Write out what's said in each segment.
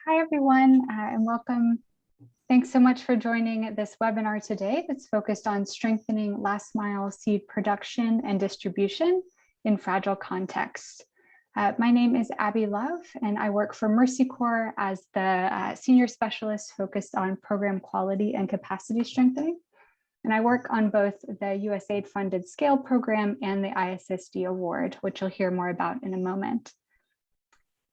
Hi, everyone, and welcome. Thanks so much for joining this webinar today that's focused on strengthening last mile seed production and distribution in fragile contexts. My name is Abby Love, and I work for Mercy Corps as the senior specialist focused on program quality and capacity strengthening. And I work on both the USAID funded SCALE program and the ISSD award, which you'll hear more about in a moment.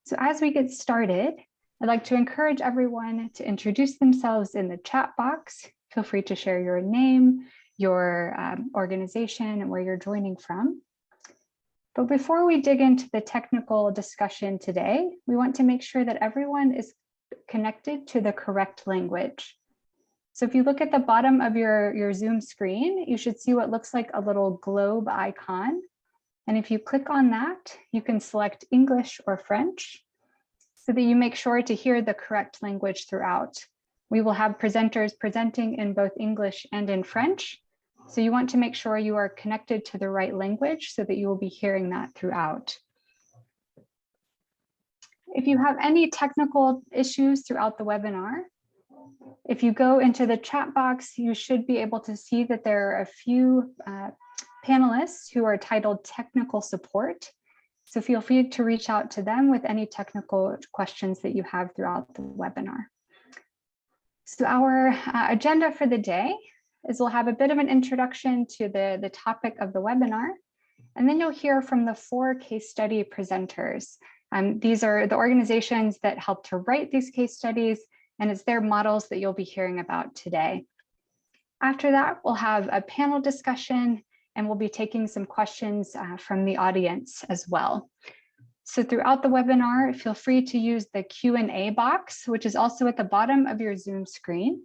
So as we get started, I'd like to encourage everyone to introduce themselves in the chat box. Feel free to share your name, your organization, and where you're joining from. But before we dig into the technical discussion today, we want to make sure that everyone is connected to the correct language. So if you look at the bottom of your Zoom screen, you should see what looks like a little globe icon. And if you click on that, you can select English or French, so that you make sure to hear the correct language throughout. We will have presenters presenting in both English and in French. So you want to make sure you are connected to the right language so that you will be hearing that throughout. If you have any technical issues throughout the webinar, if you go into the chat box, you should be able to see that there are a few panelists who are titled technical support. So feel free to reach out to them with any technical questions that you have throughout the webinar. So our agenda for the day is we'll have a bit of an introduction to the topic of the webinar, and then you'll hear from the 4 case study presenters. These are the organizations that help to write these case studies, and it's their models that you'll be hearing about today. After that, we'll have a panel discussion, and we'll be taking some questions from the audience as well. So throughout the webinar, feel free to use the Q&A box, which is also at the bottom of your Zoom screen,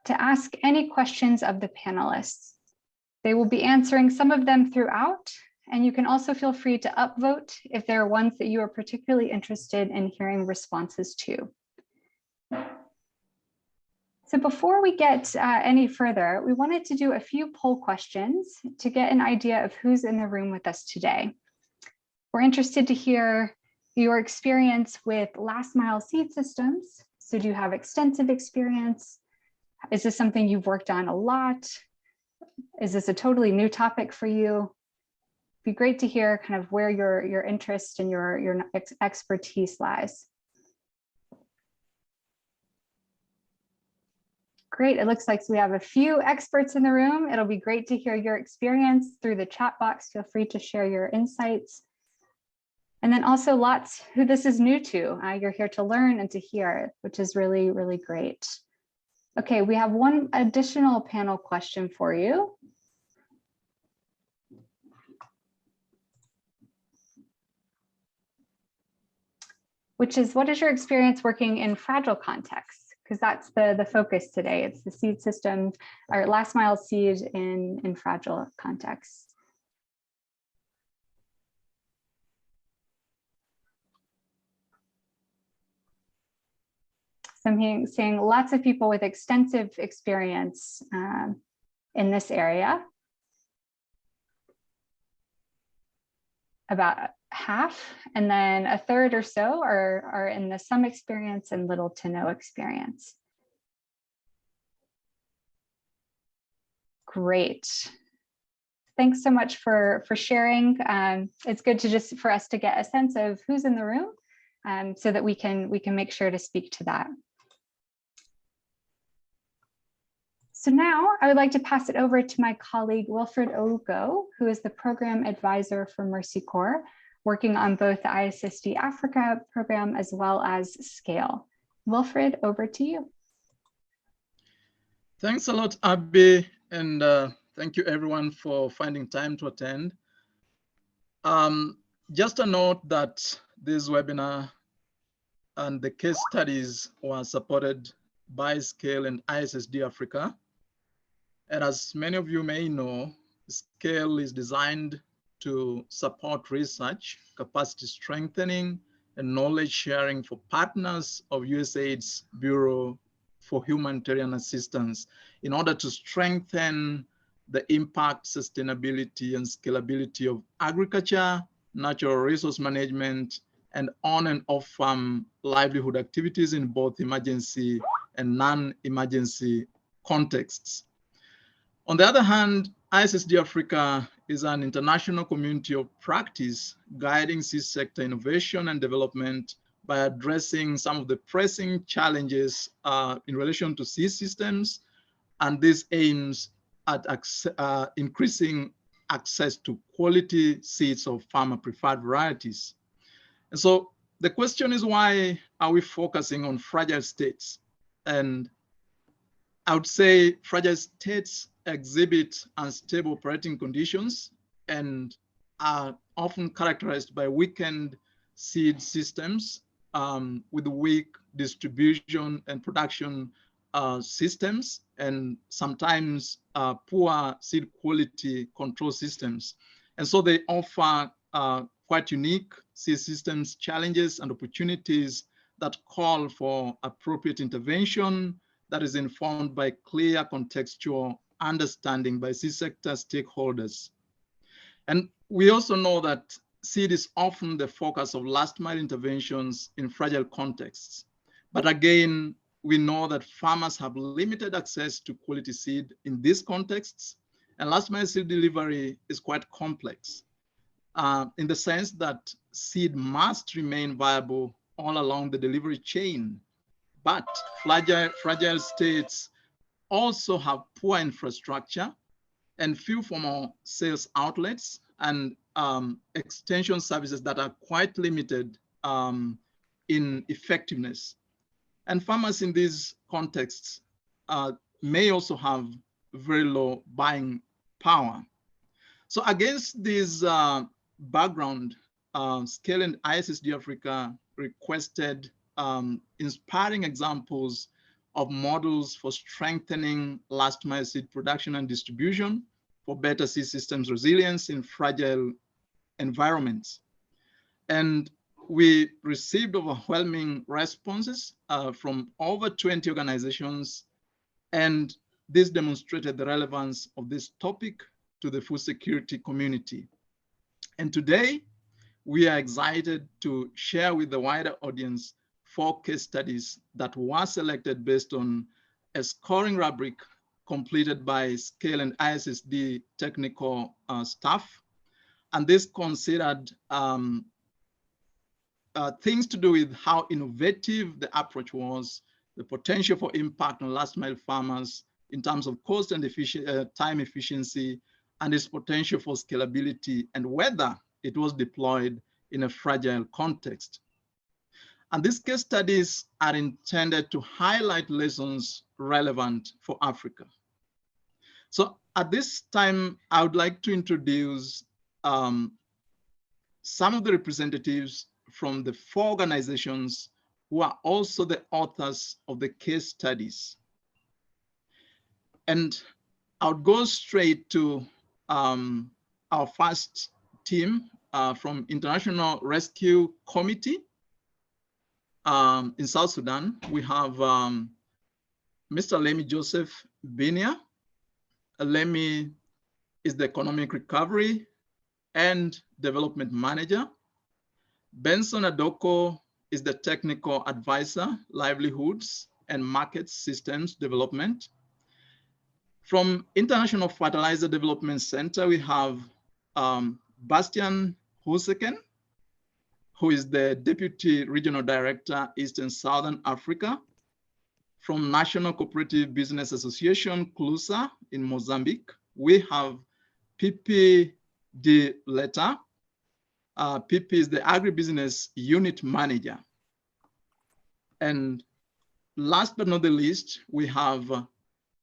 to ask any questions of the panelists. They will be answering some of them throughout, and you can also feel free to upvote if there are ones that you are particularly interested in hearing responses to. So before we get any further, we wanted to do a few poll questions to get an idea of who's in the room with us today. We're interested to hear your experience with last mile seed systems. So do you have extensive experience? Is this something you've worked on a lot? Is this a totally new topic for you? It'd be great to hear kind of where your interest and your expertise lies. Great, it looks like we have a few experts in the room. It'll be great to hear your experience through the chat box. Feel free to share your insights. And then also lots who this is new to. You're here to learn and to hear, which is really, really great. Okay, we have one additional panel question for you. Which is, what is your experience working in fragile contexts? Because that's the focus today. It's the seed system, or last mile seed in fragile contexts. So I'm seeing lots of people with extensive experience in this area. About half, and then a third or so are in the some experience and little to no experience. Great. Thanks so much for sharing. It's good to for us to get a sense of who's in the room, so that we can make sure to speak to that. So now I would like to pass it over to my colleague, Wilfred Ouko, who is the program advisor for Mercy Corps, working on both the ISSD Africa program as well as SCALE. Wilfred, over to you. Thanks a lot, Abby, and thank you everyone for finding time to attend. Just a note that this webinar and the case studies were supported by SCALE and ISSD Africa. And as many of you may know, SCALE is designed to support research, capacity strengthening, and knowledge sharing for partners of USAID's Bureau for Humanitarian Assistance in order to strengthen the impact, sustainability, and scalability of agriculture, natural resource management, and on and off farm livelihood activities in both emergency and non-emergency contexts. On the other hand, ISSD Africa is an international community of practice guiding seed sector innovation and development by addressing some of the pressing challenges in relation to seed systems, and this aims at increasing access to quality seeds of farmer preferred varieties. And so the question is, why are we focusing on fragile states? And I would say fragile states exhibit unstable operating conditions and are often characterized by weakened seed systems with weak distribution and production systems, and sometimes poor seed quality control systems. And so they offer quite unique seed systems challenges and opportunities that call for appropriate intervention that is informed by clear contextual understanding by seed sector stakeholders. And we also know that seed is often the focus of last mile interventions in fragile contexts. But again, we know that farmers have limited access to quality seed in these contexts, and last mile seed delivery is quite complex in the sense that seed must remain viable all along the delivery chain. But fragile states also have poor infrastructure and few formal sales outlets and extension services that are quite limited in effectiveness. And farmers in these contexts may also have very low buying power. So against this background, Scale and ISSD Africa requested inspiring examples of models for strengthening last mile seed production and distribution for better seed systems resilience in fragile environments. And we received overwhelming responses from over 20 organizations, and this demonstrated the relevance of this topic to the food security community. And today, we are excited to share with the wider audience 4 case studies that were selected based on a scoring rubric completed by Scale and ISSD technical staff. And this considered things to do with how innovative the approach was, the potential for impact on last mile farmers in terms of cost and time efficiency, and its potential for scalability, and whether it was deployed in a fragile context. And these case studies are intended to highlight lessons relevant for Africa. So at this time, I would like to introduce some of the representatives from the 4 organizations who are also the authors of the case studies. And I would go straight to our first team from International Rescue Committee in South Sudan. We have Mr. Lemmy Joseph Binia. Lemmy is the Economic Recovery and Development Manager. Benson Adoko is the Technical Advisor, Livelihoods and Market Systems Development. From International Fertilizer Development Center, we have Bastian Huseken, who is the Deputy Regional Director, East and Southern Africa. From National Cooperative Business Association, CLUSA in Mozambique, we have Pipi De Leta. Pipi is the Agribusiness Unit Manager. And last but not the least, we have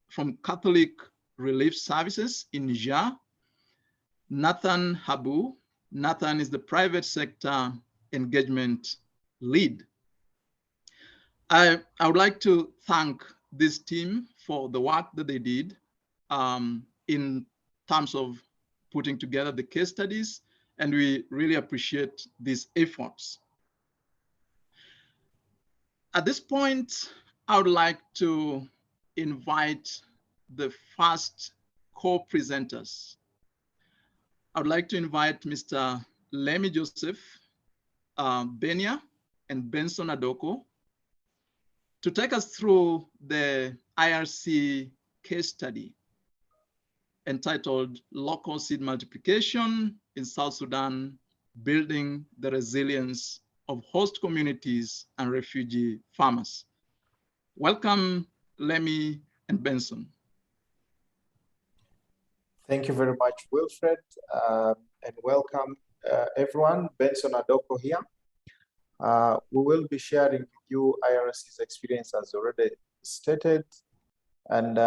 from Catholic Relief Services in Niger, Nathan Habu. Nathan is the Private Sector Engagement Lead. I would like to thank this team for the work that they did in terms of putting together the case studies, and we really appreciate these efforts. At this point, I would like to invite the first co-presenters. I would like to invite Mr. Lemmy Joseph Benia and Benson Adoko to take us through the IRC case study entitled Local Seed Multiplication in South Sudan, Building the Resilience of Host Communities and Refugee Farmers. Welcome, Lemmy and Benson. Thank you very much, Wilfred, and welcome everyone. Benson Adoko here. We will be sharing with you IRC's experience as already stated, and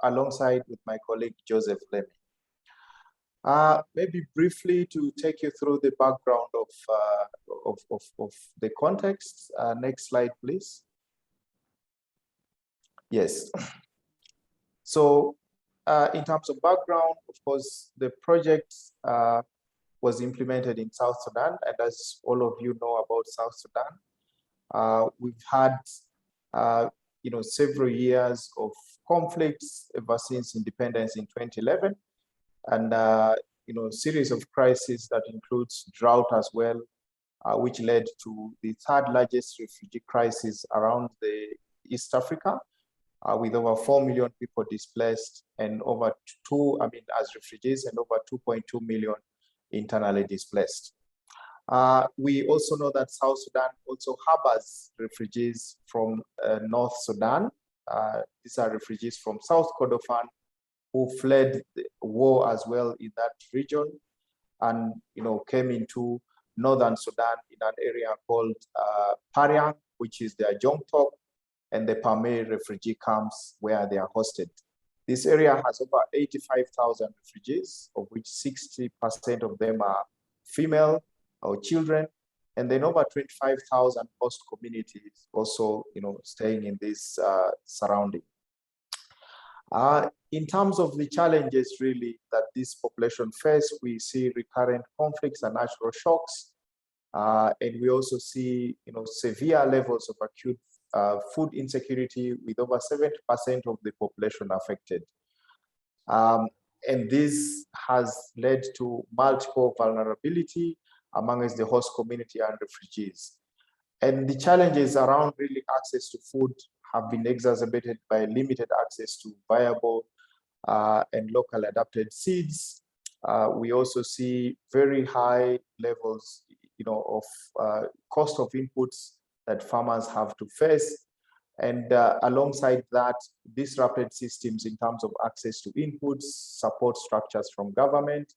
alongside with my colleague, Joseph Lemmy. Maybe briefly to take you through the background of the context. Next slide, please. Yes. So in terms of background, of course, the project was implemented in South Sudan. And as all of you know about South Sudan, we've had several years of conflicts ever since independence in 2011. And series of crises that includes drought as well, which led to the third largest refugee crisis around the East Africa, with over 4 million people displaced and over as refugees, and over 2.2 million internally displaced. We also know that South Sudan also harbors refugees from North Sudan. These are refugees from South Kordofan who fled the war as well in that region, and came into Northern Sudan in an area called Pariang, which is their Jongtok, and the Pamir refugee camps where they are hosted. This area has over 85,000 refugees, of which 60% of them are female or children, and then over 25,000 host communities also, staying in this surrounding. In terms of the challenges really that this population face, we see recurrent conflicts and natural shocks, and we also see, severe levels of acute food insecurity, with over 70% of the population affected. And this has led to multiple vulnerability amongst the host community and refugees. And the challenges around really access to food have been exacerbated by limited access to viable and local adapted seeds. We also see very high levels, of cost of inputs that farmers have to face. And alongside that, disrupted systems in terms of access to inputs, support structures from government.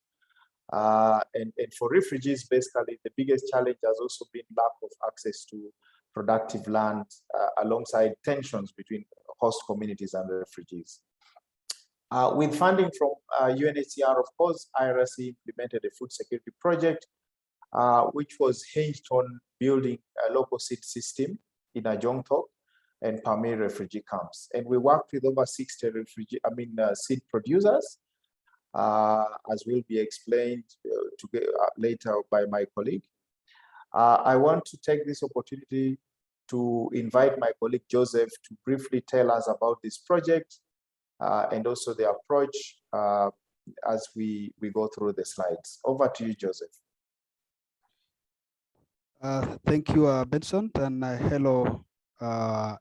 And for refugees, basically, the biggest challenge has also been lack of access to productive land, alongside tensions between host communities and refugees. With funding from UNHCR, of course, IRC implemented a food security project, which was hinged on building a local seed system in Ajongtok and Pamir refugee camps. And we worked with over 60 seed producers, as will be explained later by my colleague. I want to take this opportunity to invite my colleague Joseph to briefly tell us about this project and also the approach as we go through the slides. Over to you, Joseph. Thank you, Benson, and hello,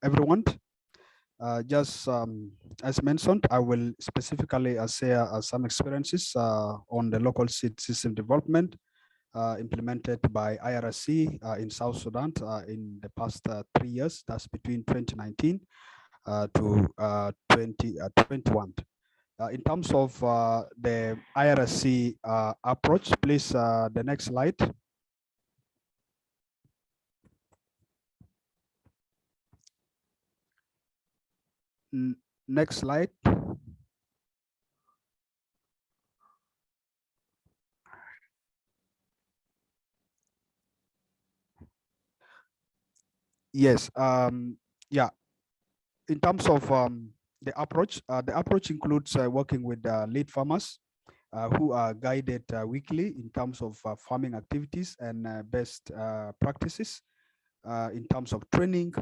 everyone. Just as mentioned, I will specifically share some experiences on the local seed system development implemented by IRC in South Sudan in the past 3 years. That's between 2019 to 2021. In terms of the IRC approach, please, the next slide. Next slide. Yes, yeah. In terms of the approach includes working with lead farmers who are guided weekly in terms of farming activities and best practices in terms of training,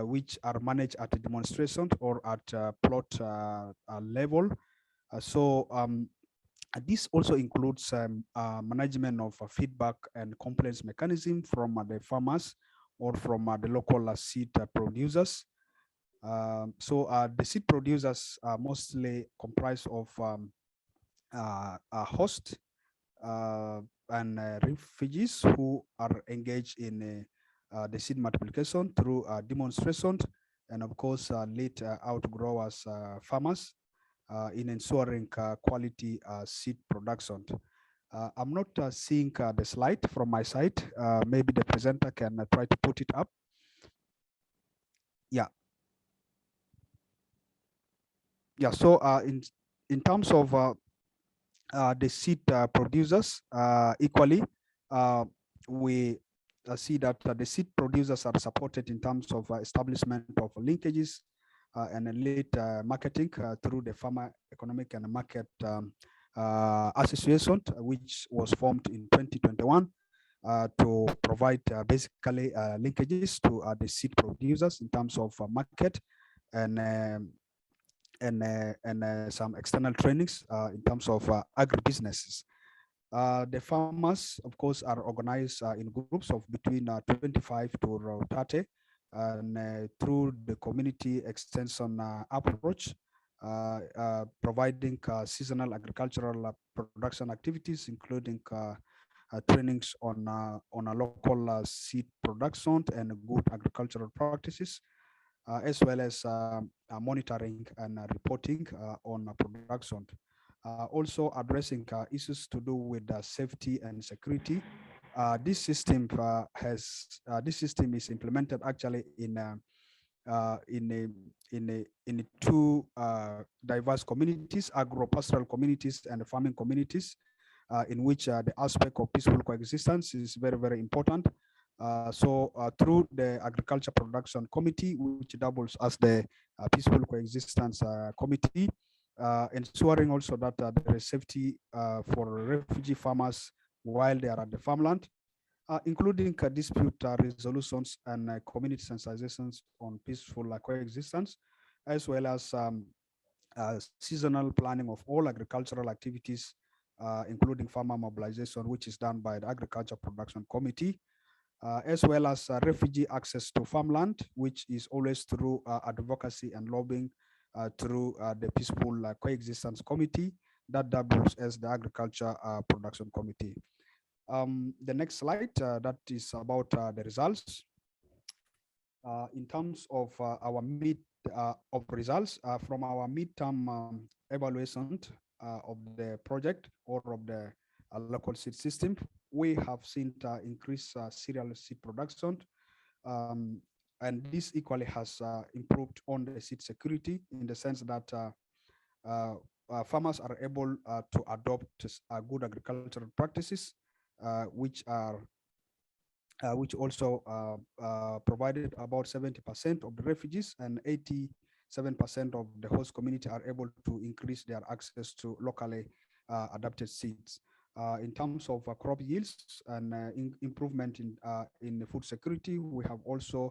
which are managed at a demonstration or at plot level. So This also includes management of feedback and complaints mechanism from the farmers or from the local seed producers. The seed producers are mostly comprised of host and refugees who are engaged in the seed multiplication through demonstrations, and of course lead outgrowers farmers in ensuring quality seed production. I'm not seeing the slide from my side. Maybe the presenter can try to put it up. Yeah. Yeah. So in terms of the seed producers, equally, we see that the seed producers are supported in terms of establishment of linkages and lead marketing through the Farmer Economic and Market Association, which was formed in 2021 to provide basically linkages to the seed producers in terms of market and some external trainings in terms of agribusinesses. The farmers, of course, are organized in groups of between 25 to 30, and through the community extension approach, providing seasonal agricultural production activities, including trainings on a local seed production and good agricultural practices, as well as monitoring and reporting on production. Also addressing issues to do with safety and security. This system is implemented actually in two diverse communities, agro-pastoral communities and farming communities, in which the aspect of peaceful coexistence is very, very important. Through the Agriculture Production Committee, which doubles as the Peaceful Coexistence Committee, ensuring also that there is safety for refugee farmers while they are at the farmland, including dispute resolutions and community sensitizations on peaceful coexistence, as well as seasonal planning of all agricultural activities, including farmer mobilization, which is done by the Agriculture Production Committee, as well as refugee access to farmland, which is always through advocacy and lobbying through the Peaceful Coexistence Committee that doubles as the Agriculture Production Committee. The next slide, that is about the results. In terms of our results from our midterm evaluation of the project or of the local seed system, we have seen increased cereal seed production, and this equally has improved on the seed security in the sense that farmers are able to adopt good agricultural practices, which also provided about 70% of the refugees and 87% of the host community are able to increase their access to locally adapted seeds. In terms of crop yields and improvement in the food security, we have also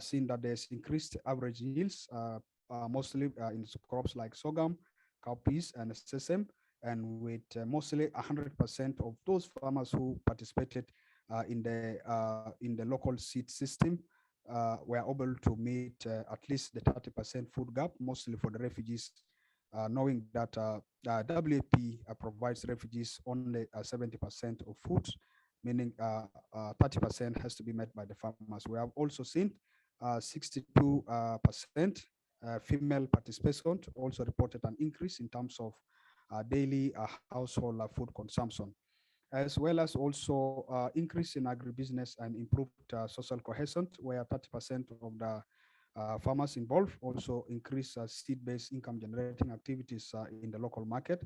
seen that there's increased average yields, mostly in crops like sorghum, cowpeas, and sesame, and with mostly 100% of those farmers who participated in the local seed system were able to meet at least the 30% food gap, mostly for the refugees, knowing that WFP provides refugees only 70% of food, meaning 30% has to be met by the farmers. We have also seen 62% female participation, also reported an increase in terms of daily household food consumption, as well as also increase in agribusiness and improved social cohesion, where 30% of the farmers involved also increase seed-based income generating activities in the local market,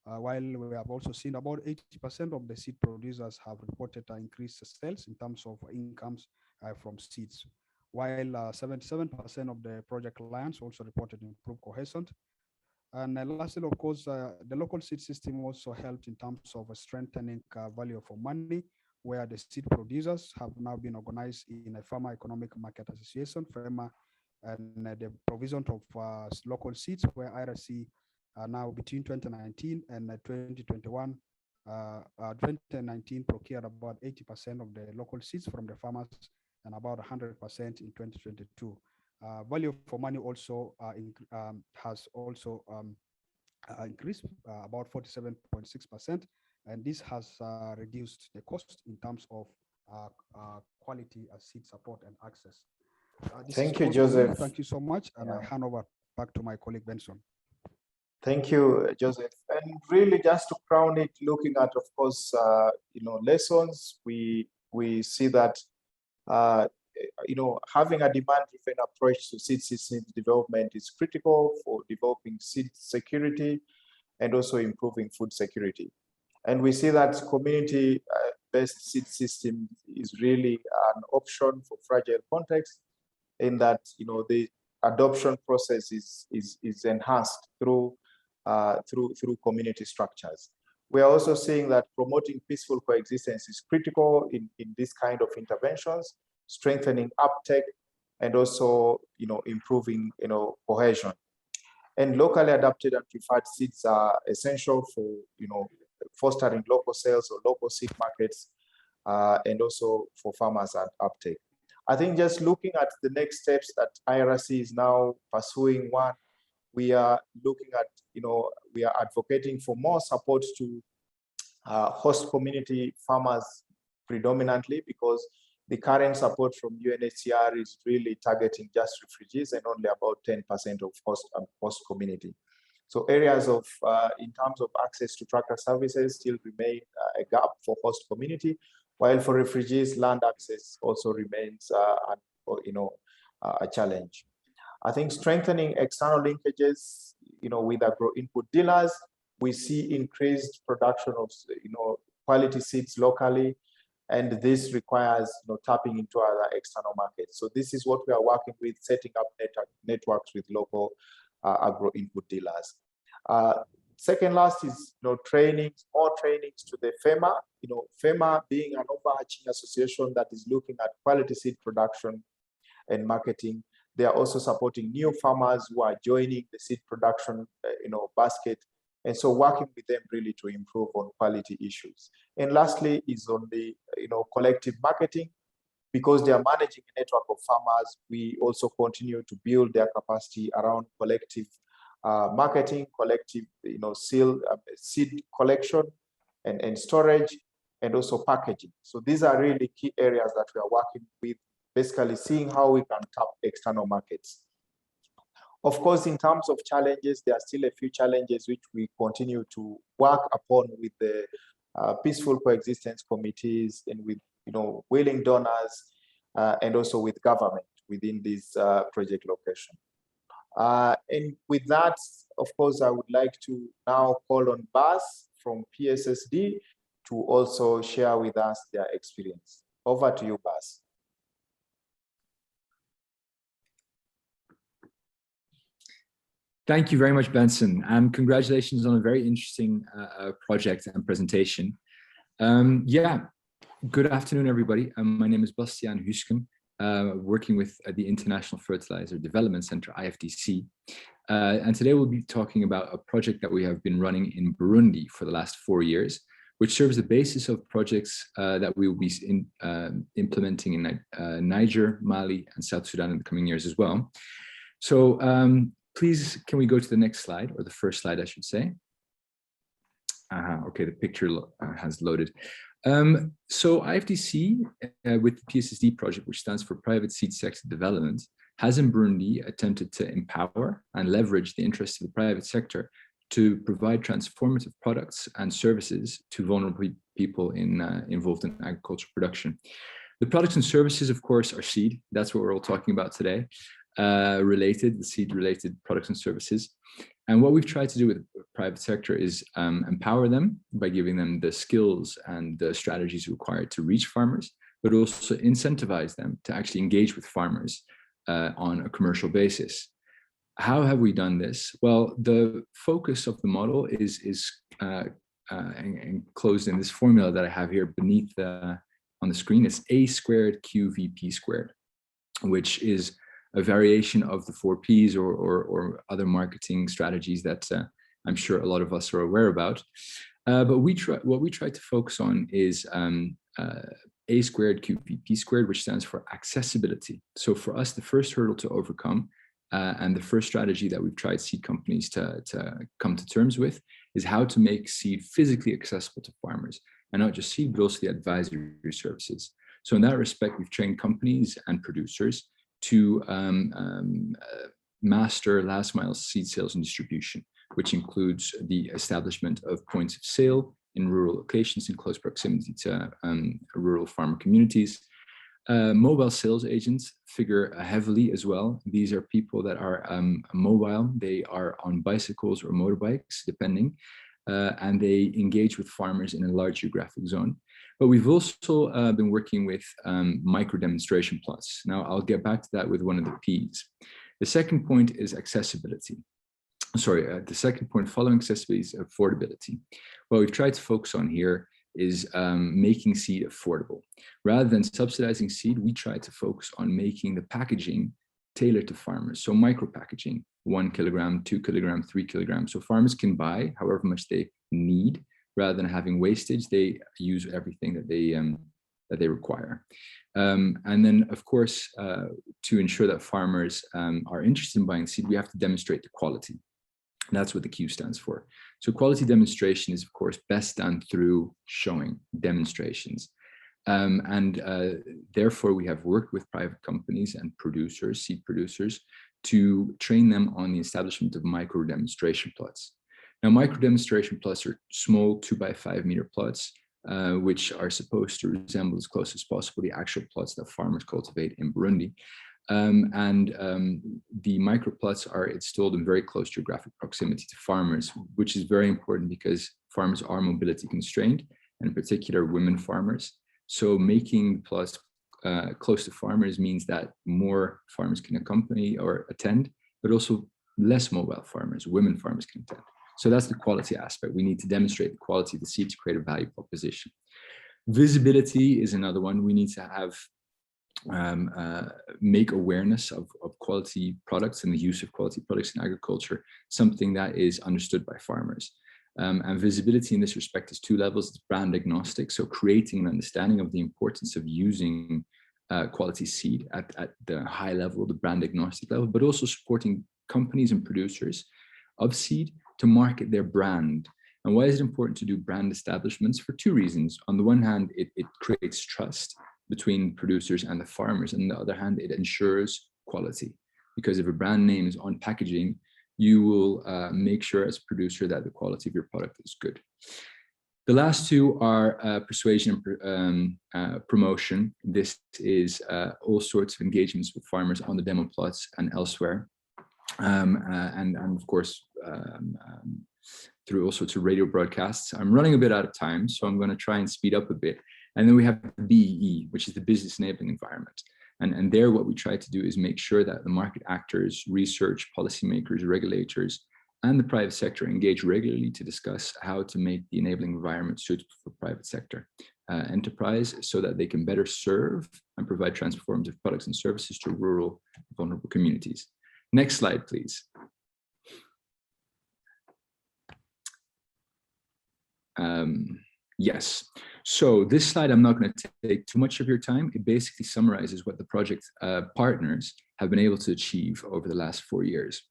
while we have also seen about 80% of the seed producers have reported increased sales in terms of incomes from seeds, while 77% of the project clients also reported improved cohesion. And lastly, of course, the local seed system also helped in terms of strengthening value for money, where the seed producers have now been organized in a Farmer Economic Market Association, FEMA, and the provision of local seeds, where IRC now between 2019 and 2021, 2019 procured about 80% of the local seeds from the farmers and about 100% in 2022. Value for money also has also increased about 47.6%, and this has reduced the cost in terms of quality seed support and access. Thank you, Joseph. Thank you so much, and I hand over back to my colleague Benson. Thank you, Joseph. And really, just to crown it, looking at, of course, lessons, we see that having a demand-driven approach to seed system development is critical for developing seed security and also improving food security. And we see that community-based seed system is really an option for fragile contexts, in that the adoption process is enhanced through community structures. We are also seeing that promoting peaceful coexistence is critical in this kind of interventions, strengthening uptake, and also improving cohesion. And locally adapted and preferred seeds are essential for fostering local sales or local seed markets, and also for farmers at uptake. I think just looking at the next steps that IRC is now pursuing, one, we are looking at, we are advocating for more support to host community farmers predominantly, because the current support from UNHCR is really targeting just refugees and only about 10% of host community. So areas of, in terms of access to tractor services still remain a gap for host community, while for refugees, land access also remains a challenge. I think strengthening external linkages, with agro-input dealers, we see increased production of, quality seeds locally, and this requires, tapping into other external markets. So this is what we are working with, setting up networks with local agro-input dealers. Second last is, trainings, more trainings to the FEMA. FEMA being an overarching association that is looking at quality seed production and marketing. They are also supporting new farmers who are joining the seed production, basket. And so working with them really to improve on quality issues. And lastly is on the, collective marketing. Because they are managing a network of farmers, we also continue to build their capacity around collective marketing, collective, seed collection and storage, and also packaging. So these are really key areas that we are working with, basically seeing how we can tap external markets. Of course, in terms of challenges, there are still a few challenges which we continue to work upon with the peaceful coexistence committees and with willing donors, and also with government within this project location. And with that, of course, I would like to now call on Bas from PSSD to also share with us their experience. Over to you, Bas. Thank you very much, Benson, and congratulations on a very interesting project and presentation. Good afternoon, everybody. My name is Bastiaan Huysken, working with the International Fertilizer Development Center, IFDC. And today we'll be talking about a project that we have been running in Burundi for the last 4 years, which serves the basis of projects that we will be implementing in Niger, Mali, and South Sudan in the coming years as well. So please, can we go to the next slide, or the first slide, I should say. Okay, the picture has loaded. So IFDC, with the PSD project, which stands for Private Seed Sector Development, has in Burundi attempted to empower and leverage the interests of the private sector to provide transformative products and services to vulnerable people involved in agricultural production. The products and services, of course, are seed. That's what we're all talking about today. The seed-related products and services. And what we've tried to do with the private sector is empower them by giving them the skills and the strategies required to reach farmers, but also incentivize them to actually engage with farmers on a commercial basis. How have we done this? Well, the focus of the model is enclosed in this formula that I have here beneath on the screen. It's A squared QVP squared, which is a variation of the 4 Ps or other marketing strategies that I'm sure a lot of us are aware about. But what we try to focus on is A squared QPP squared, which stands for accessibility. So for us, the first hurdle to overcome and the first strategy that we've tried seed companies to come to terms with is how to make seed physically accessible to farmers, and not just seed, but also the advisory services. So in that respect, we've trained companies and producers to master last mile seed sales and distribution, which includes the establishment of points of sale in rural locations in close proximity to rural farmer communities. Mobile sales agents figure heavily as well. These are people that are mobile. They are on bicycles or motorbikes, depending, and they engage with farmers in a large geographic zone. But we've also been working with micro demonstration plots. Now, I'll get back to that with one of the P's. The second point is accessibility. Sorry, the second point following accessibility is affordability. What we've tried to focus on here is making seed affordable. Rather than subsidizing seed, we try to focus on making the packaging tailored to farmers. So micro packaging, 1 kilogram, 2 kilogram, 3 kilograms. So farmers can buy however much they need. Rather than having wastage, they use everything that they require. And then, of course, to ensure that farmers are interested in buying seed, we have to demonstrate the quality. That's what the Q stands for. So quality demonstration is, of course, best done through showing demonstrations. Therefore, we have worked with private companies and producers, seed producers, to train them on the establishment of micro demonstration plots. Now, micro demonstration plots are small 2x5 meter plots, which are supposed to resemble as close as possible the actual plots that farmers cultivate in Burundi. The microplots are installed in very close geographic proximity to farmers, which is very important because farmers are mobility constrained, and in particular women farmers. So making plots close to farmers means that more farmers can accompany or attend, but also less mobile farmers, women farmers can attend. So that's the quality aspect. We need to demonstrate the quality of the seed to create a value proposition. Visibility is another one. We need to have make awareness of quality products and the use of quality products in agriculture something that is understood by farmers. And visibility in this respect is two levels. It's brand agnostic, so creating an understanding of the importance of using quality seed at the high level, the brand agnostic level, but also supporting companies and producers of seed to market their brand. And why is it important to do brand establishments? For two reasons. On the one hand, it creates trust between producers and the farmers. And on the other hand, it ensures quality. Because if a brand name is on packaging, you will make sure as a producer that the quality of your product is good. The last two are persuasion and promotion. This is all sorts of engagements with farmers on the demo plots and elsewhere. And of course, through all sorts of radio broadcasts. I'm running a bit out of time, so I'm going to try and speed up a bit. And then we have BEE, which is the business enabling environment. And there, what we try to do is make sure that the market actors, research, policymakers, regulators, and the private sector engage regularly to discuss how to make the enabling environment suitable for private sector enterprise so that they can better serve and provide transformative products and services to rural vulnerable communities. Next slide, please. Yes, so this slide, I'm not going to take too much of your time. It basically summarizes what the project partners have been able to achieve over the last 4 years.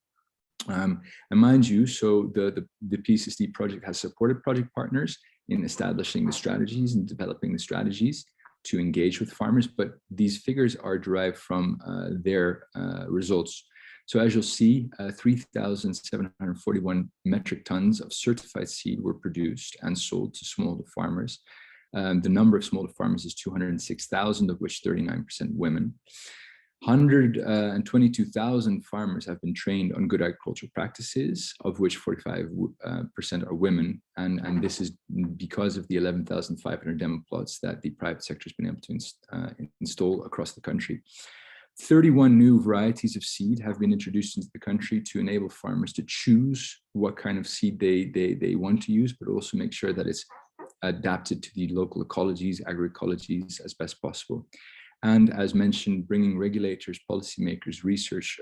And mind you, so the PSSD project has supported project partners in establishing the strategies and developing the strategies to engage with farmers, but these figures are derived from their results. So as you'll see, 3,741 metric tons of certified seed were produced and sold to smallholder farmers. The number of smallholder farmers is 206,000, of which 39% women. 122,000 farmers have been trained on good agricultural practices, of which 45% are women. And this is because of the 11,500 demo plots that the private sector has been able to install across the country. 31 new varieties of seed have been introduced into the country to enable farmers to choose what kind of seed they want to use, but also make sure that it's adapted to the local ecologies, agroecologies as best possible. And as mentioned, bringing regulators, policymakers, researchers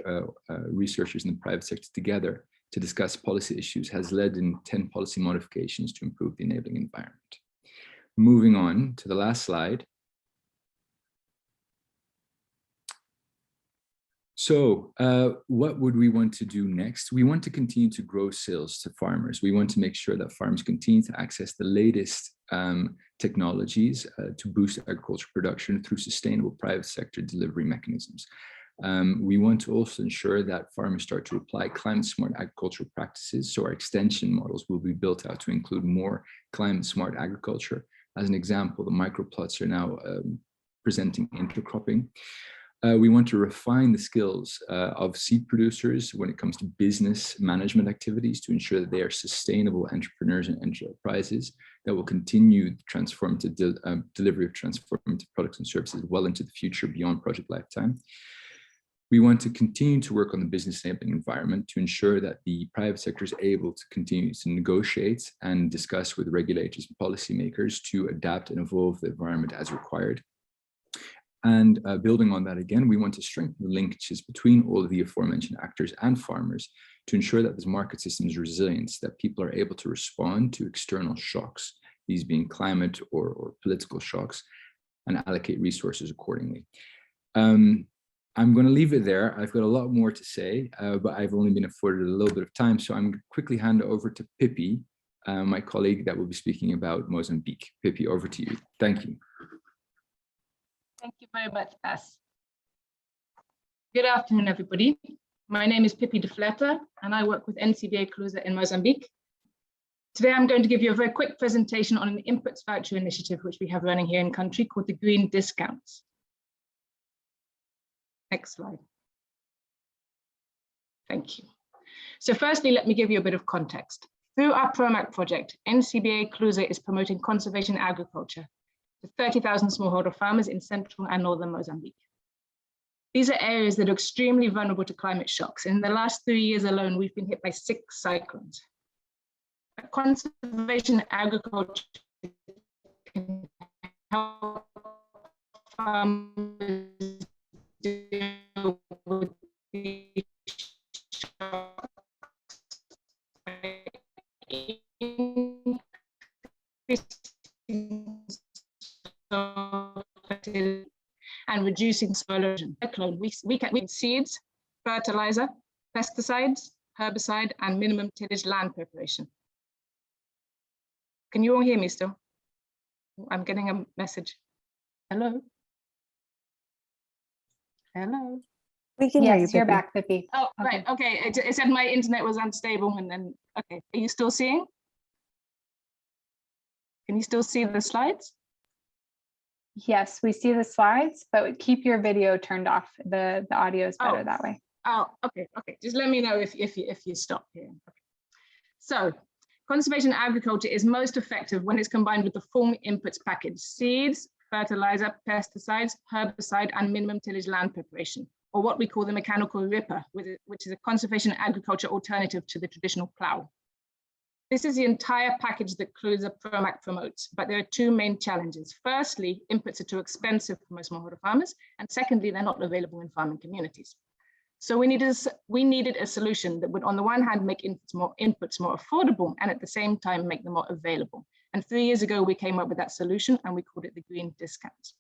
in the private sector together to discuss policy issues has led in 10 policy modifications to improve the enabling environment. Moving on to the last slide. So what would we want to do next? We want to continue to grow sales to farmers. We want to make sure that farmers continue to access the latest technologies to boost agricultural production through sustainable private sector delivery mechanisms. We want to also ensure that farmers start to apply climate smart agricultural practices. So our extension models will be built out to include more climate smart agriculture. As an example, the microplots are now presenting intercropping. We want to refine the skills of seed producers when it comes to business management activities to ensure that they are sustainable entrepreneurs and enterprises that will continue the transformative delivery of transformative products and services well into the future beyond project lifetime. We want to continue to work on the business enabling environment to ensure that the private sector is able to continue to negotiate and discuss with regulators and policymakers to adapt and evolve the environment as required. And building on that again, we want to strengthen the linkages between all of the aforementioned actors and farmers to ensure that this market system is resilient, that people are able to respond to external shocks, these being climate or political shocks, and allocate resources accordingly. I'm going to leave it there. I've got a lot more to say, but I've only been afforded a little bit of time. So I'm going to quickly hand over to Pippi, my colleague that will be speaking about Mozambique. Pippi, over to you. Thank you. Thank you very much, As. Good afternoon, everybody. My name is Pippi de Fleta, and I work with NCBA Clusa in Mozambique. Today, I'm going to give you a very quick presentation on an inputs voucher initiative, which we have running here in country called the Green Discounts. Next slide. Thank you. So firstly, let me give you a bit of context. Through our PROMAC project, NCBA Clusa is promoting conservation agriculture to 30,000 smallholder farmers in central and northern Mozambique. These are areas that are extremely vulnerable to climate shocks. In the last 3 years alone, we've been hit by 6 cyclones. Conservation agriculture can help farmers deal with these shocks by increasing and reducing soil erosion. We can seeds, fertilizer, pesticides, herbicide, and minimum tillage land preparation. Can you all hear me still? I'm getting a message. Hello? Hello? We can hear you, you're back, Pippi. Oh, okay. Right, okay. It said my internet was unstable and then, okay. Are you still seeing? Can you still see the slides? Yes, we see the slides, but keep your video turned off. The audio is better that way. Oh, okay, okay. Just let me know if you stop here. Okay. So, conservation agriculture is most effective when it's combined with the full inputs package: seeds, fertilizer, pesticides, herbicide, and minimum tillage land preparation, or what we call the mechanical ripper, which is a conservation agriculture alternative to the traditional plow. This is the entire package that Clusa PROMAC promotes, but there are 2 main challenges. Firstly, inputs are too expensive for most smallholder farmers, and secondly, they're not available in farming communities. So we needed a solution that would, on the one hand, make inputs more affordable, and at the same time, make them more available. And 3 years ago, we came up with that solution, and we called it the Green Discounts.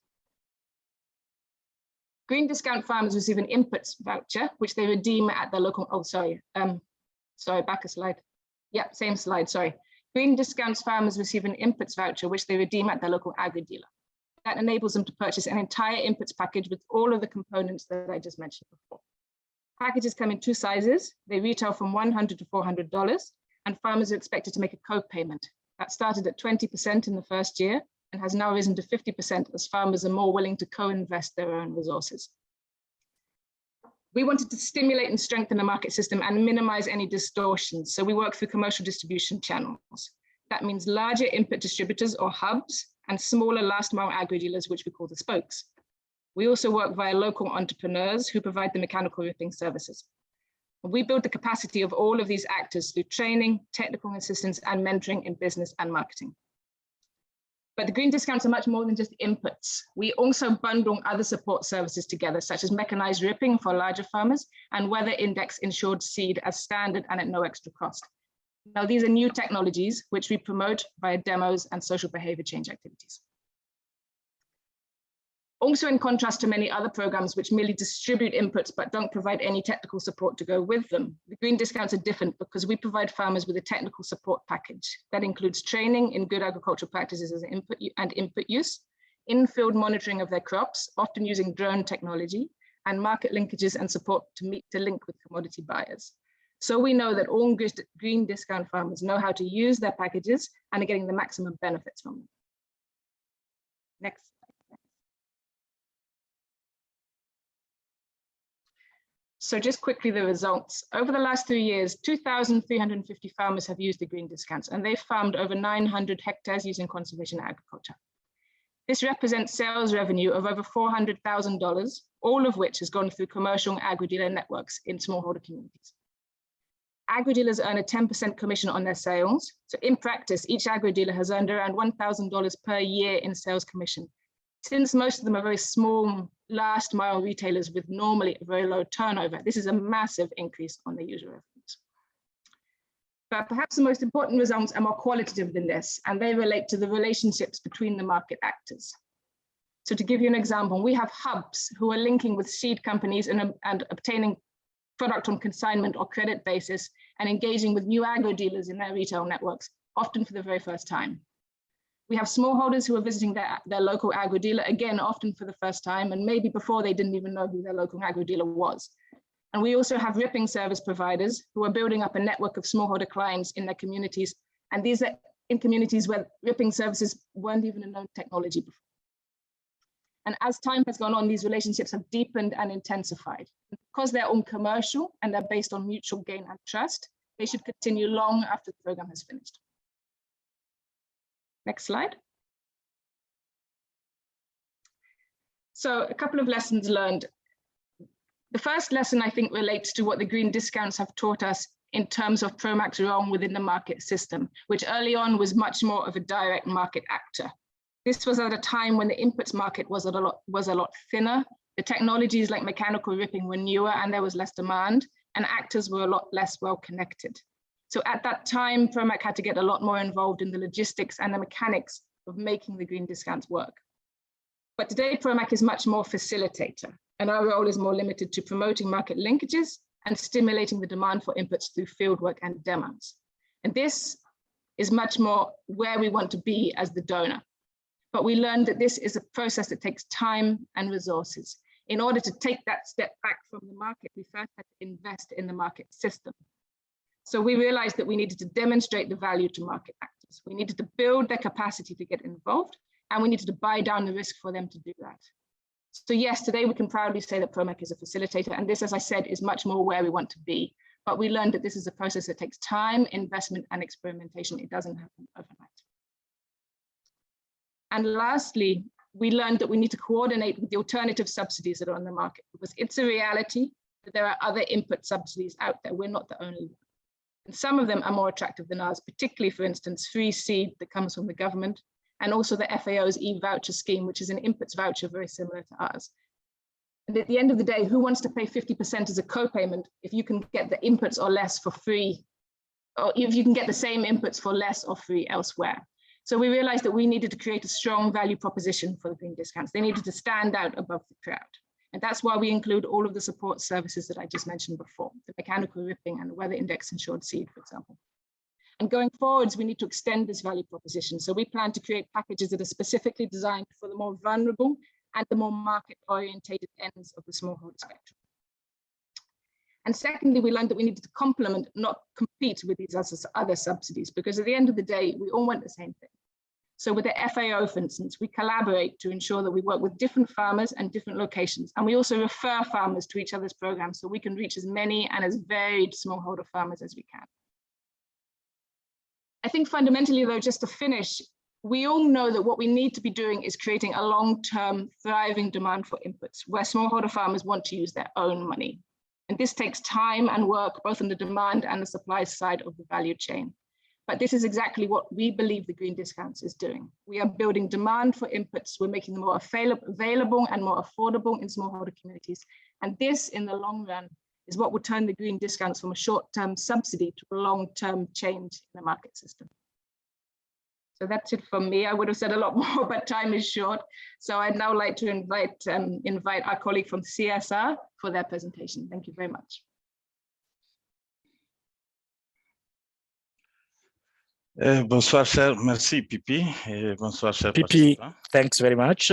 Green discount farmers receive an inputs voucher, which they redeem at their local, sorry, back a slide. Yeah, same slide, sorry. Green discounts farmers receive an inputs voucher, which they redeem at their local agri-dealer. That enables them to purchase an entire inputs package with all of the components that I just mentioned before. Packages come in 2 sizes. They retail from $100 to $400, and farmers are expected to make a co-payment. That started at 20% in the first year and has now risen to 50% as farmers are more willing to co-invest their own resources. We wanted to stimulate and strengthen the market system and minimize any distortions. So we work through commercial distribution channels. That means larger input distributors or hubs and smaller last mile agri-dealers, which we call the spokes. We also work via local entrepreneurs who provide the mechanical ripping services. We build the capacity of all of these actors through training, technical assistance, and mentoring in business and marketing. But the green discounts are much more than just inputs. We also bundle other support services together, such as mechanized ripping for larger farmers and weather index insured seed as standard and at no extra cost. Now, these are new technologies which we promote via demos and social behavior change activities. Also, in contrast to many other programs which merely distribute inputs but don't provide any technical support to go with them, the green discounts are different because we provide farmers with a technical support package that includes training in good agricultural practices as input use, in-field monitoring of their crops, often using drone technology, and market linkages and support to link with commodity buyers. So we know that all green discount farmers know how to use their packages and are getting the maximum benefits from them. Next. So just quickly, the results. Over the last 3 years, 2,350 farmers have used the green discounts, and they've farmed over 900 hectares using conservation agriculture. This represents sales revenue of over $400,000, all of which has gone through commercial agri-dealer networks in smallholder communities. Agri-dealers earn a 10% commission on their sales. So in practice, each agri-dealer has earned around $1,000 per year in sales commission. Since most of them are very small, last mile retailers with normally a very low turnover, this is a massive increase on their usual revenues. But perhaps the most important results are more qualitative than this, and they relate to the relationships between the market actors. So to give you an example, we have hubs who are linking with seed companies and obtaining product on consignment or credit basis and engaging with new agro dealers in their retail networks, often for the very first time. We have smallholders who are visiting their local agro dealer, again, often for the first time, and maybe before they didn't even know who their local agro dealer was. And we also have ripping service providers who are building up a network of smallholder clients in their communities. And these are in communities where ripping services weren't even a known technology before. And as time has gone on, these relationships have deepened and intensified. Because they're all commercial and they're based on mutual gain and trust, they should continue long after the program has finished. Next slide. So a couple of lessons learned. The first lesson, I think, relates to what the green discounts have taught us in terms of Promac's role within the market system, which early on was much more of a direct market actor. This was at a time when the inputs market was a lot thinner. The technologies like mechanical ripping were newer and there was less demand, and actors were a lot less well connected. So at that time, Promac had to get a lot more involved in the logistics and the mechanics of making the green discounts work. But today, Promac is much more facilitator, and our role is more limited to promoting market linkages and stimulating the demand for inputs through fieldwork and demos. And this is much more where we want to be as the donor. But we learned that this is a process that takes time and resources. In order to take that step back from the market, we first had to invest in the market system. So we realized that we needed to demonstrate the value to market actors. We needed to build their capacity to get involved, and we needed to buy down the risk for them to do that. So yes, today we can proudly say that Promac is a facilitator, and this, as I said, is much more where we want to be. But we learned that this is a process that takes time, investment, and experimentation. It doesn't happen overnight. And lastly, we learned that we need to coordinate with the alternative subsidies that are on the market, because it's a reality that there are other input subsidies out there. We're not the only one. And some of them are more attractive than ours, particularly, for instance, free seed that comes from the government, and also the FAO's e-voucher scheme, which is an inputs voucher very similar to ours. And at the end of the day, who wants to pay 50% as a co-payment if you can get the inputs or less for free, or if you can get the same inputs for less or free elsewhere? So we realized that we needed to create a strong value proposition for the green discounts. They needed to stand out above the crowd. And that's why we include all of the support services that I just mentioned before, the mechanical ripping and the weather index insured seed, for example. And going forwards, we need to extend this value proposition. So we plan to create packages that are specifically designed for the more vulnerable and the more market-orientated ends of the smallholder spectrum. And secondly, we learned that we needed to complement, not compete with these other subsidies, because at the end of the day, we all want the same thing. So with the FAO, for instance, we collaborate to ensure that we work with different farmers and different locations. And we also refer farmers to each other's programs so we can reach as many and as varied smallholder farmers as we can. I think fundamentally, though, just to finish, we all know that what we need to be doing is creating a long-term thriving demand for inputs where smallholder farmers want to use their own money. And this takes time and work, both on the demand and the supply side of the value chain. But this is exactly what we believe the green discounts is doing. We are building demand for inputs. We're making them more available and more affordable in smallholder communities. And this, in the long run, is what will turn the green discounts from a short-term subsidy to a long-term change in the market system. So that's it from me. I would have said a lot more, but time is short. So I'd now like to invite our colleague from CSR for their presentation. Thank you very much. Bonsoir, cher. Merci, Pipi. Bonsoir, cher Pipi, participant. thanks very much.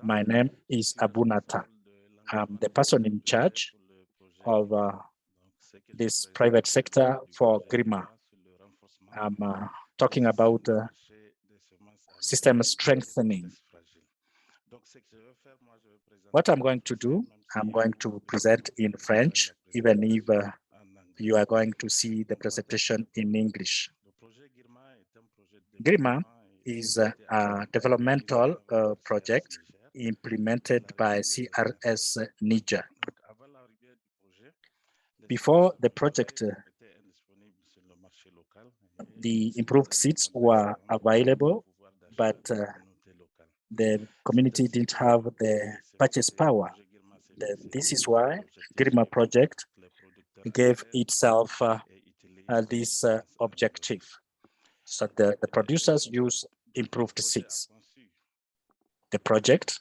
My name is Abunata. I'm the person in charge of this private sector for GRIMA. I'm talking about system strengthening. What I'm going to do, I'm going to present in French, even if you are going to see the presentation in English. GRIMA is a developmental project implemented by CRS Niger. Before the project, the improved seeds were available, but the community didn't have the purchase power. This is why GRIMA project gave itself this objective. So the producers use improved seeds. The project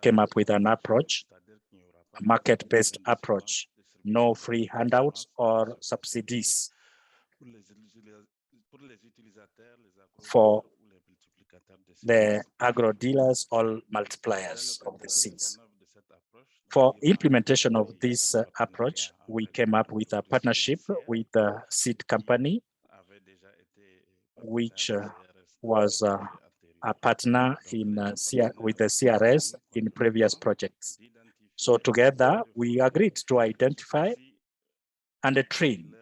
came up with an approach, a market-based approach, no free handouts or subsidies for the agro dealers or multipliers of the seeds. For implementation of this approach, we came up with a partnership with a seed company, which was a partner in with the CRS in previous projects. So together, we agreed to identify and train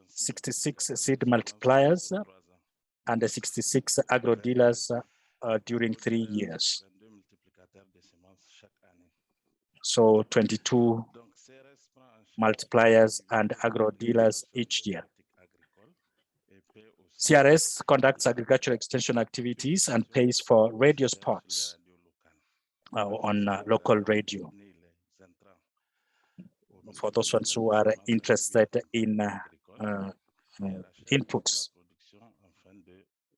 66 seed multipliers and 66 agro dealers during 3 years. So 22 multipliers and agro dealers each year. CRS conducts agricultural extension activities and pays for radio spots on local radio. For those ones who are interested in inputs,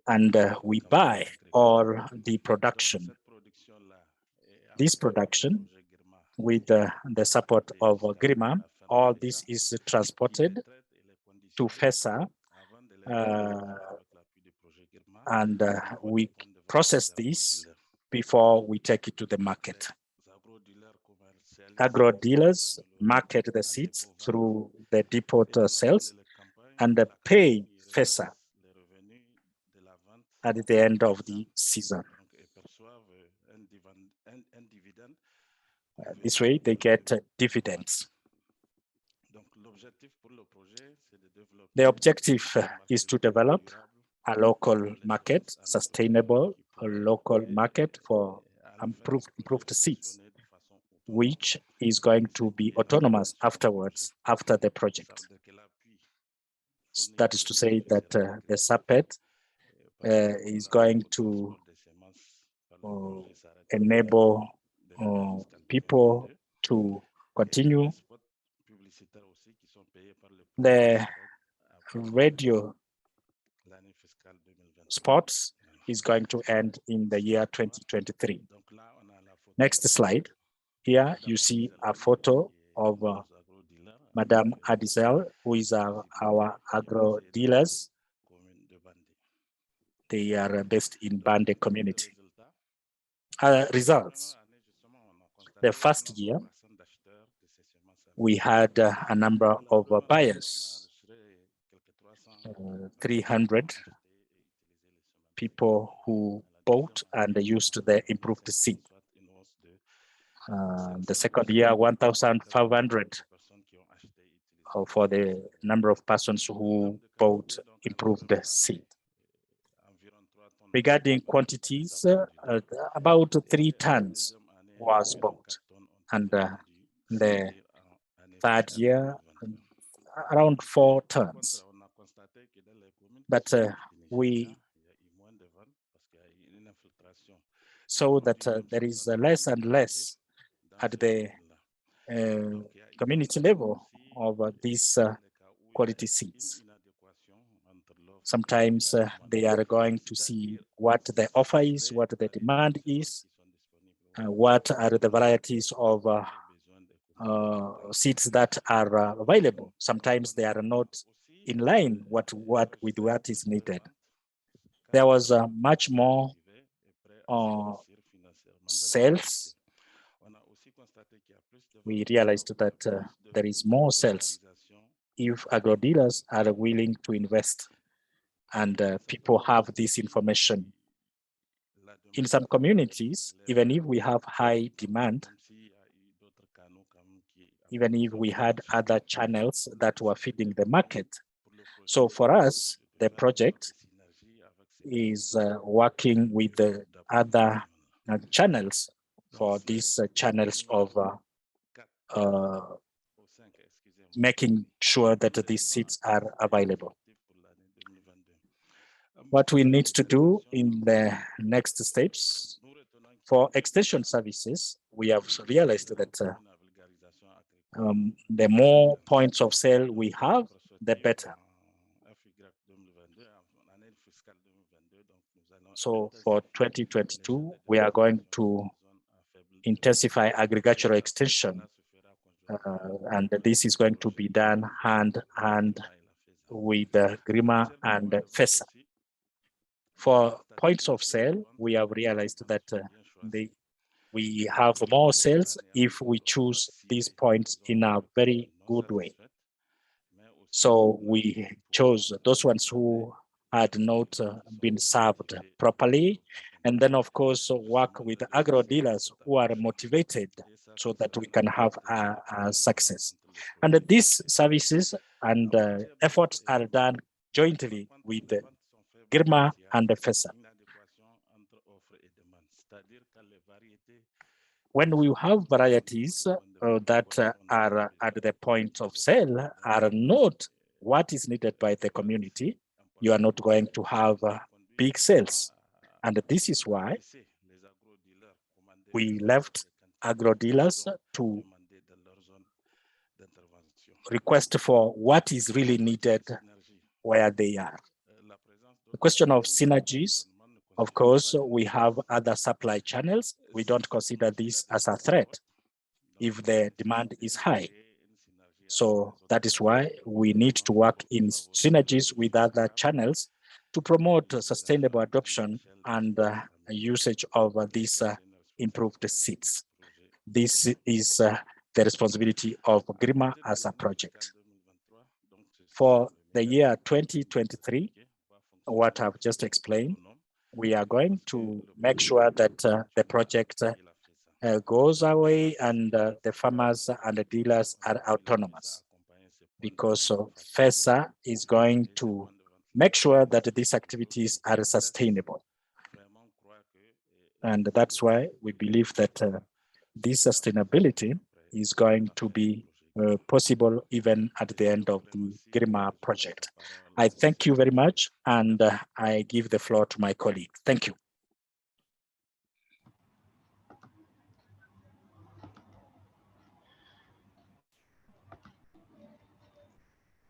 and we buy all the production. This production, with the support of GRIMA, all this is transported to FESA, and we process this before we take it to the market. Agro dealers market the seeds through the depot sales and pay FESA at the end of the season. This way they get dividends. The objective is to develop a local market, sustainable local market for improved seeds, which is going to be autonomous afterwards, after the project. That is to say that the SAPET is going to enable people to continue. The radio spots is going to end in the year 2023. Next slide. Here you see a photo of Madame Adizel, who is our agro dealers. They are based in Bande community. Results. The first year, we had a number of buyers, 300 people who bought and used the improved seed. The second year, 1,500 for the number of persons who bought improved seed. Regarding quantities, about 3 tons was bought. And the third year, around 4 tons. But we saw that there is less and less at the community level of these quality seeds. Sometimes they are going to see what the offer is, what the demand is, what are the varieties of seeds that are available. Sometimes they are not in line with what is needed. There was much more sales. We realized that there is more sales if agro dealers are willing to invest and people have this information. In some communities, even if we have high demand, even if we had other channels that were feeding the market. So for us, the project is working with the other channels for these channels of making sure that these seeds are available. What we need to do in the next steps for extension services, we have realized that the more points of sale we have, the better. So for 2022, we are going to intensify agricultural extension, and this is going to be done hand in hand with GRIMA and FESA. For points of sale, we have realized that we have more sales if we choose these points in a very good way. So we chose those ones who had not been served properly, and then of course work with agro dealers who are motivated so that we can have a success. And these services and efforts are done jointly with GRIMA and FESA. When we have varieties that are at the point of sale are not what is needed by the community, you are not going to have big sales. And this is why we left agro dealers to request for what is really needed where they are. The question of synergies, of course, we have other supply channels. We don't consider this as a threat if the demand is high. So that is why we need to work in synergies with other channels to promote sustainable adoption and usage of these improved seeds. This is the responsibility of GRIMA as a project. For the year 2023, what I've just explained, we are going to make sure that the project goes away and the farmers and the dealers are autonomous, because FESA is going to make sure that these activities are sustainable. And that's why we believe that this sustainability is going to be possible even at the end of the GRIMA project. I thank you very much, and I give the floor to my colleague. Thank you.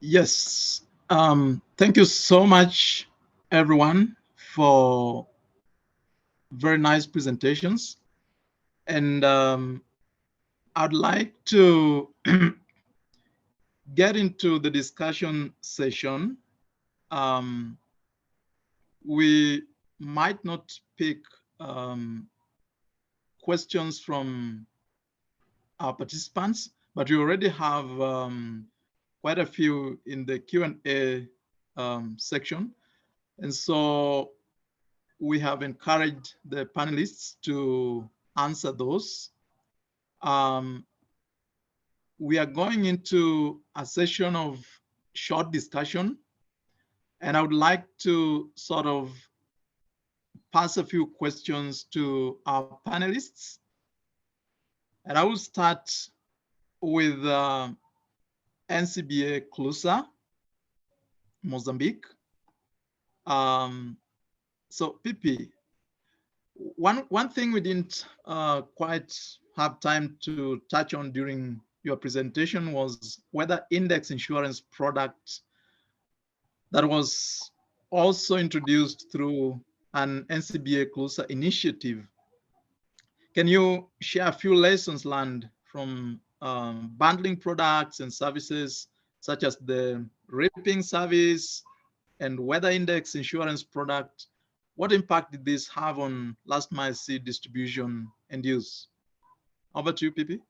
Yes, thank you so much, everyone, for very nice presentations. And I'd like to get into the discussion session. We might not pick questions from our participants, but we already have quite a few in the Q&A section. And so we have encouraged the panelists to answer those. We are going into a session of short discussion, and I would like to sort of pass a few questions to our panelists. And I will start with NCBA Clusa, Mozambique. So PP, one thing we didn't quite have time to touch on during your presentation was whether index insurance product that was also introduced through an NCBA Clusa initiative. Can you share a few lessons learned from bundling products and services such as the reaping service and weather index insurance product? What impact did this have on last mile seed distribution and use? Over to you, Pipi.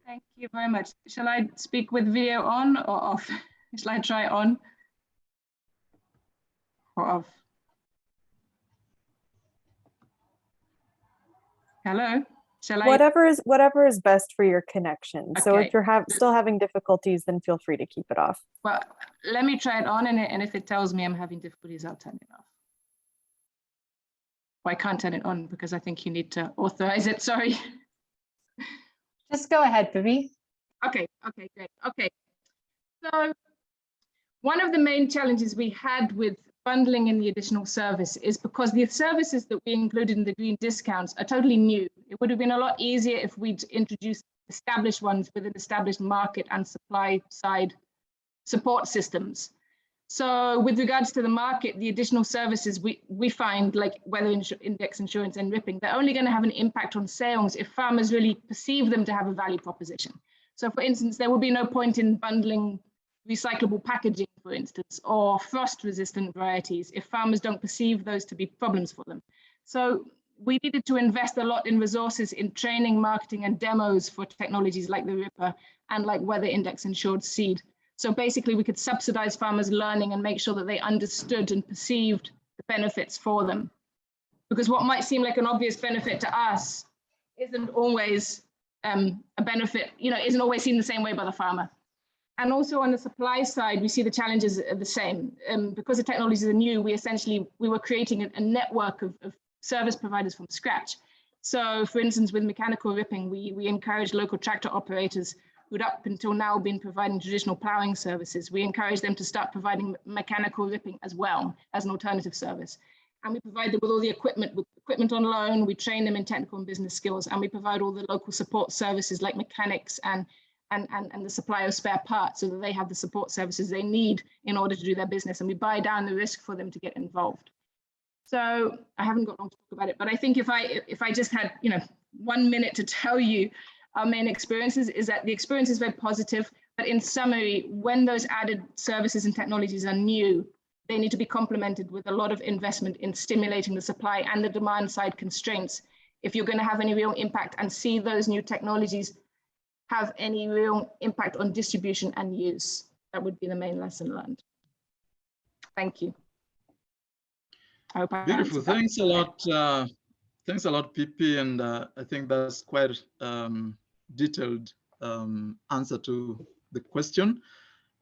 Thank you very much. Shall I speak with video on or off? Shall I try on or off? Hello? Shall I? Whatever is best for your connection. Okay. So if you're still having difficulties, then feel free to keep it off. Well, let me try it on, and if it tells me I'm having difficulties, I'll turn it off. Well, I can't turn it on because I think you need to authorize it, sorry. Just go ahead, Pipi. Okay, great. Okay, so one of the main challenges we had with bundling in the additional service is because the services that we included in the green discounts are totally new. It would have been a lot easier if we'd introduced established ones with an established market and supply side support systems. So with regards to the market, the additional services we find, like weather index insurance and ripping, they're only going to have an impact on sales if farmers really perceive them to have a value proposition. So for instance, there will be no point in bundling recyclable packaging, for instance, or frost-resistant varieties if farmers don't perceive those to be problems for them. So we needed to invest a lot in resources in training, marketing, and demos for technologies like the Ripper and like weather index insured seed. So basically we could subsidize farmers' learning and make sure that they understood and perceived the benefits for them. Because what might seem like an obvious benefit to us isn't always a benefit, isn't always seen the same way by the farmer. And also on the supply side, we see the challenges are the same. Because the technologies are new, we were creating a network of service providers from scratch. So for instance, with mechanical ripping, we encourage local tractor operators who'd up until now been providing traditional plowing services. We encourage them to start providing mechanical ripping as well as an alternative service. And we provide them with all the equipment on loan. We train them in technical and business skills, and we provide all the local support services like mechanics and the supply of spare parts so that they have the support services they need in order to do their business. And we buy down the risk for them to get involved. So I haven't got long to talk about it, but I think if I just had 1 minute to tell you our main experiences, is that the experience is very positive, but in summary, when those added services and technologies are new, they need to be complemented with a lot of investment in stimulating the supply and the demand side constraints if you're going to have any real impact and see those new technologies have any real impact on distribution and use. That would be the main lesson learned. Thank you. I hope I Beautiful. Thanks a lot. Thanks a lot, Pipi. And I think that's quite detailed answer to the question.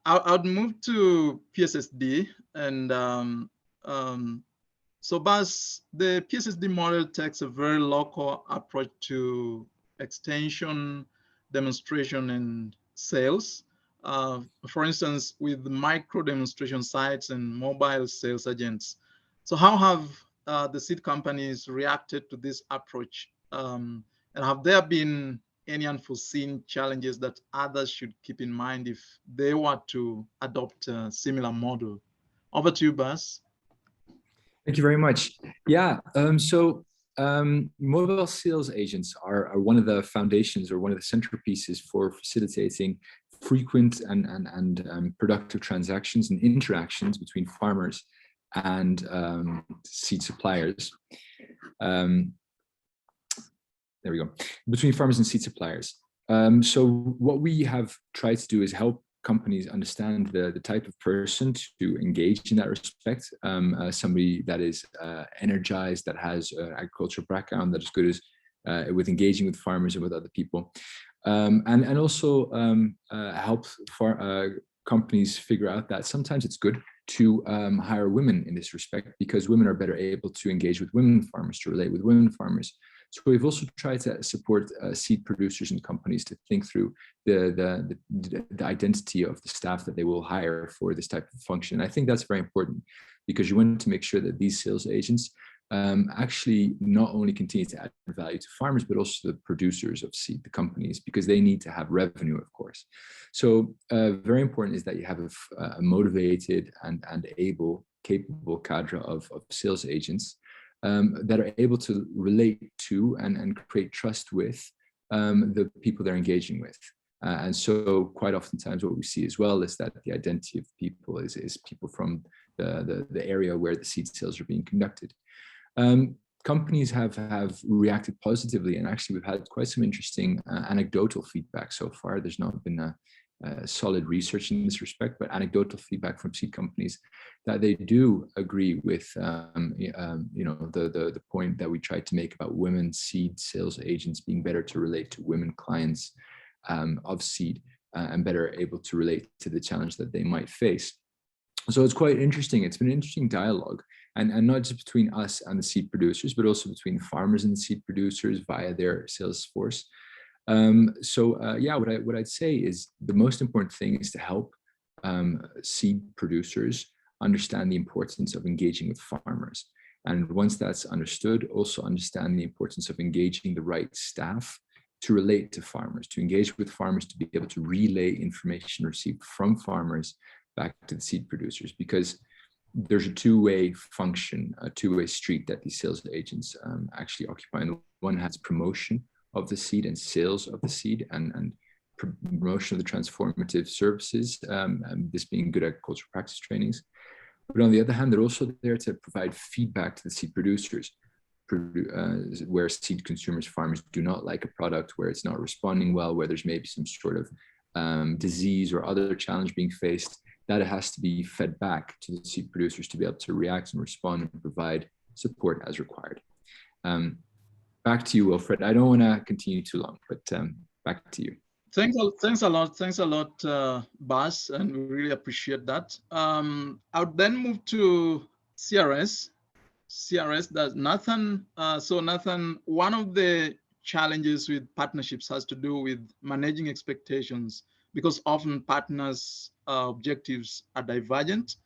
I'd move to PSSD. And so Bas, the PSSD model takes a very local approach to extension, demonstration, and sales. For instance, with micro demonstration sites and mobile sales agents. So how have the seed companies reacted to this approach? And have there been any unforeseen challenges that others should keep in mind if they were to adopt a similar model? Over to you, Bas. Thank you very much. Yeah, mobile sales agents are one of the foundations or one of the centerpieces for facilitating frequent and productive transactions and interactions between farmers and seed suppliers. There we go. Between farmers and seed suppliers. So what we have tried to do is help companies understand the type of person to engage in that respect. Somebody that is energized, that has an agricultural background, that is good as with engaging with farmers and with other people. And also help companies figure out that sometimes it's good to hire women in this respect, because women are better able to engage with women farmers, to relate with women farmers. So we've also tried to support seed producers and companies to think through the identity of the staff that they will hire for this type of function. I think that's very important, because you want to make sure that these sales agents actually not only continue to add value to farmers, but also the producers of seed, the companies, because they need to have revenue, of course. So very important is that you have a motivated and capable cadre of sales agents that are able to relate to and create trust with the people they're engaging with. And so quite oftentimes what we see as well is that the identity of people is people from the area where the seed sales are being conducted. Companies have reacted positively, and actually we've had quite some interesting anecdotal feedback so far. There's not been solid research in this respect, but anecdotal feedback from seed companies that they do agree with the point that we tried to make about women seed sales agents being better to relate to women clients of seed and better able to relate to the challenge that they might face. So it's quite interesting. It's been an interesting dialogue, and not just between us and the seed producers, but also between farmers and the seed producers via their sales force. Yeah, what I'd say is the most important thing is to help seed producers understand the importance of engaging with farmers. And once that's understood, also understand the importance of engaging the right staff to relate to farmers, to engage with farmers, to be able to relay information received from farmers back to the seed producers, because there's a two-way function, a two-way street that these sales agents actually occupy. And one has promotion of the seed and sales of the seed and promotion of the transformative services, and this being good agricultural practice trainings. But on the other hand, they're also there to provide feedback to the seed producers, where seed consumers, farmers do not like a product, where it's not responding well, where there's maybe some sort of disease or other challenge being faced, that it has to be fed back to the seed producers to be able to react and respond and provide support as required. Back to you, Wilfred. I don't want to continue too long, but back to you. Thanks a lot, Bas, and we really appreciate that. I'll then move to CRS. CRS does Nathan. So Nathan, one of the challenges with partnerships has to do with managing expectations, because often partners' objectives are divergent.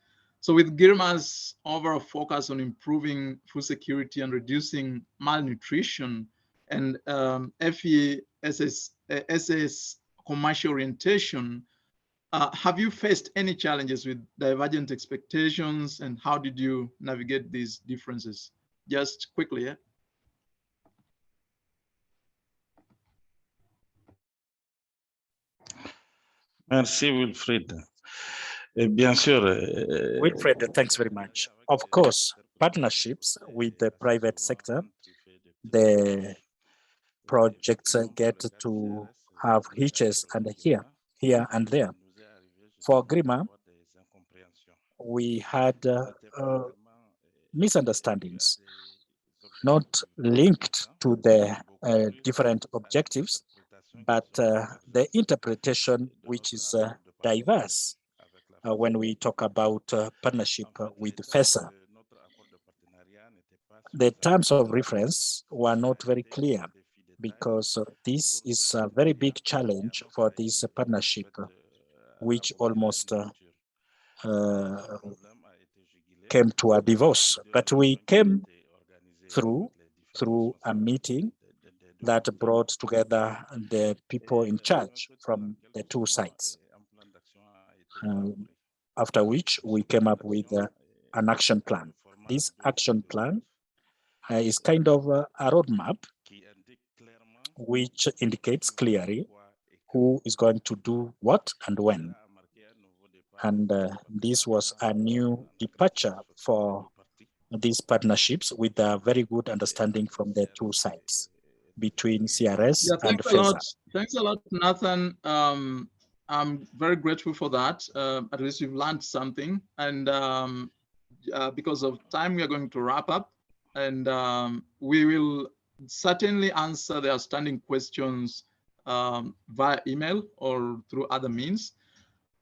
So with GIRMA's overall focus on improving food security and reducing malnutrition, and FESS commercial orientation, have you faced any challenges with divergent expectations, and how did you navigate these differences? Just quickly, yeah? Merci, Wilfred. Bien sûr. Wilfred, thanks very much. Of course, partnerships with the private sector, the projects get to have hitches and here and there. For GRIMA, we had misunderstandings, not linked to the different objectives, but the interpretation which is diverse when we talk about partnership with FESA. The terms of reference were not very clear, because this is a very big challenge for this partnership, which almost came to a divorce. But we came through a meeting that brought together the people in charge from the two sides. After which we came up with an action plan. This action plan is kind of a roadmap which indicates clearly who is going to do what and when. And this was a new departure for these partnerships, with a very good understanding from the two sides, between CRS and FESA. Thanks a lot, Nathan. I'm very grateful for that. At least you've learned something. And because of time, we are going to wrap up. And we will certainly answer the outstanding questions via email or through other means.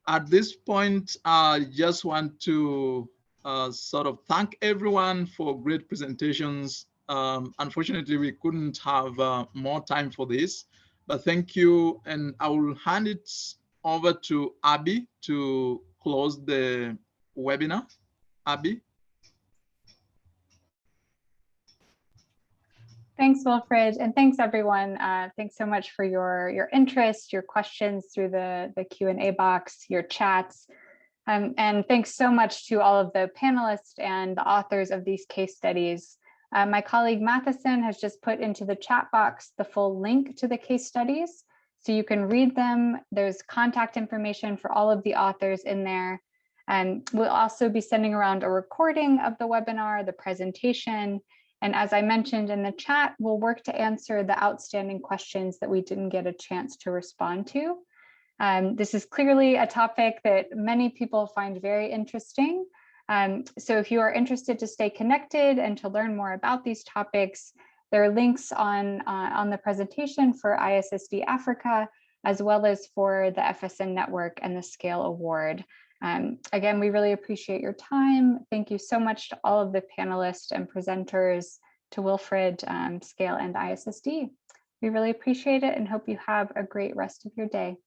At this point, I just want to sort of thank everyone for great presentations. Unfortunately, we couldn't have more time for this, but thank you. And I will hand it over to Abby to close the webinar. Abby. Thanks, Wilfred, and thanks everyone. Thanks so much for your interest, your questions through the Q&A box, your chats. And thanks so much to all of the panelists and the authors of these case studies. My colleague Matheson has just put into the chat box the full link to the case studies, so you can read them. There's contact information for all of the authors in there. And we'll also be sending around a recording of the webinar, the presentation. And as I mentioned in the chat, we'll work to answer the outstanding questions that we didn't get a chance to respond to. This is clearly a topic that many people find very interesting. So if you are interested to stay connected and to learn more about these topics, there are links on the presentation for ISSD Africa, as well as for the FSN Network and the Scale Award. Again, we really appreciate your time. Thank you so much to all of the panelists and presenters, to Wilfred, Scale, and ISSD. We really appreciate it and hope you have a great rest of your day.